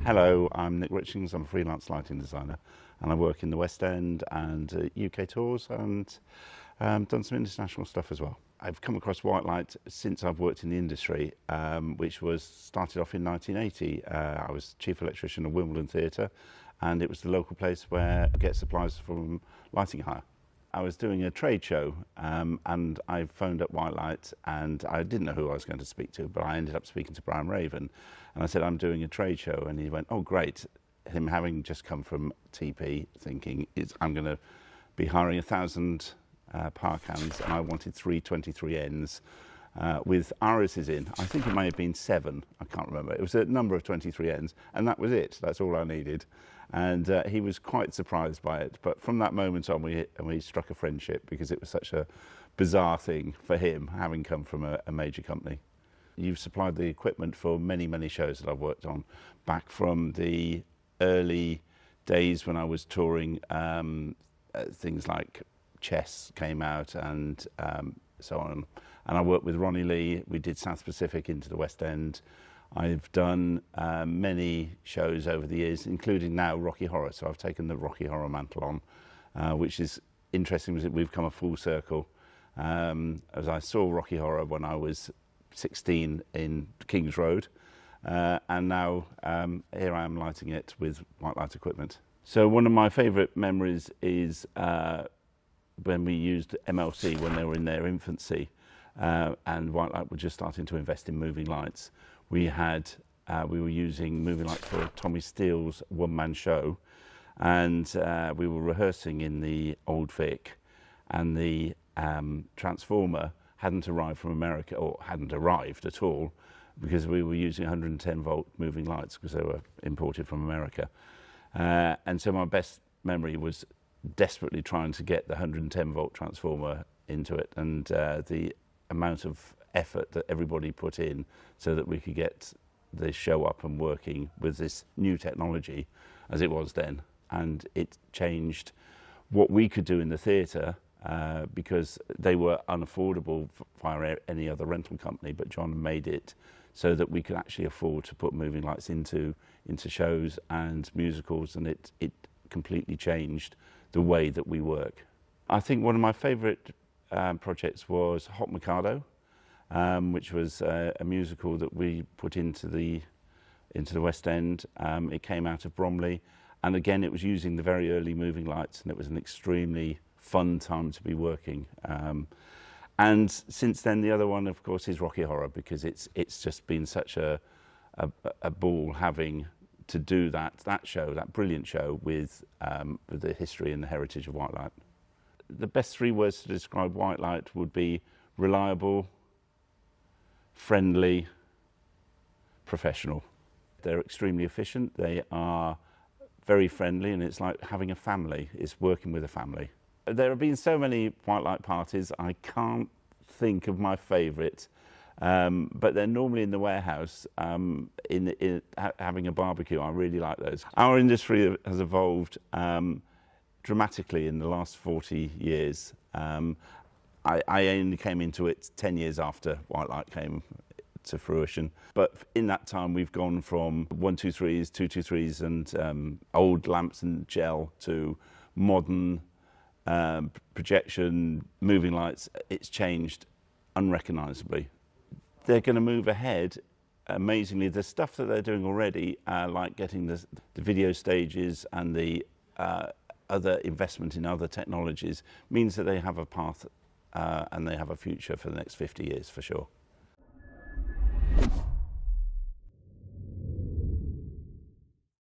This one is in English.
Hello, I'm Nick Richings. I'm a freelance lighting designer and I work in the West End and UK tours and done some international stuff as well. I've come across white light since I've worked in the industry, which was started off in 1980. I was chief electrician of Wimbledon Theatre, and it was the local place where I get supplies from lighting hire. I was doing a trade show and I phoned up White Light and I didn't know who I was going to speak to, but I ended up speaking to Brian Raven and I said, I'm doing a trade show, and he went, oh great. Him having just come from TP thinking, I'm going to be hiring 1,000 power cans, and I wanted 323 ends with irises in. I think it may have been 7, I can't remember. It was a number of 23 ends and that was it. That's all I needed. And he was quite surprised by it. But from that moment on, we struck a friendship because it was such a bizarre thing for him, having come from a major company. You've supplied the equipment for many, many shows that I've worked on, back from the early days when I was touring. Things like Chess came out and so on. And I worked with Ronnie Lee. We did South Pacific into the West End. I've done many shows over the years, including now Rocky Horror. So I've taken the Rocky Horror mantle on, which is interesting because we've come a full circle. As I saw Rocky Horror when I was 16 in King's Road, and now here I am lighting it with white light equipment. So one of my favourite memories is when we used MLC when they were in their infancy, and White Light were just starting to invest in moving lights. We were using moving lights for Tommy Steele's one-man show, and we were rehearsing in the Old Vic, and the transformer hadn't arrived from America, or hadn't arrived at all, because we were using 110 volt moving lights because they were imported from America. And so my best memory was desperately trying to get the 110 volt transformer into it, and the amount of effort that everybody put in so that we could get the show up and working with this new technology as it was then. And it changed what we could do in the theatre, because they were unaffordable via any other rental company, but John made it so that we could actually afford to put moving lights into shows and musicals, and it completely changed the way that we work. I think one of my favourite projects was Hot Mikado, which was a musical that we put into the West End. It came out of Bromley, and again it was using the very early moving lights, and it was an extremely fun time to be working. And since then, the other one, of course, is Rocky Horror, because it's just been such a ball having to do that show, that brilliant show, with the history and the heritage of white light. The best 3 words to describe white light would be reliable, friendly, professional. They're extremely efficient, they are very friendly, and it's like having a family. It's working with a family. There have been so many white light parties, I can't think of my favourite, but they're normally in the warehouse, having a barbecue. I really like those. Our industry has evolved dramatically in the last 40 years. I only came into it 10 years after white light came to fruition, but in that time we've gone from 123s, 223s and old lamps and gel to modern projection, moving lights. It's changed unrecognisably. They're going to move ahead amazingly. The stuff that they're doing already, like getting the video stages and the other investment in other technologies, means that they have a path and they have a future for the next 50 years for sure.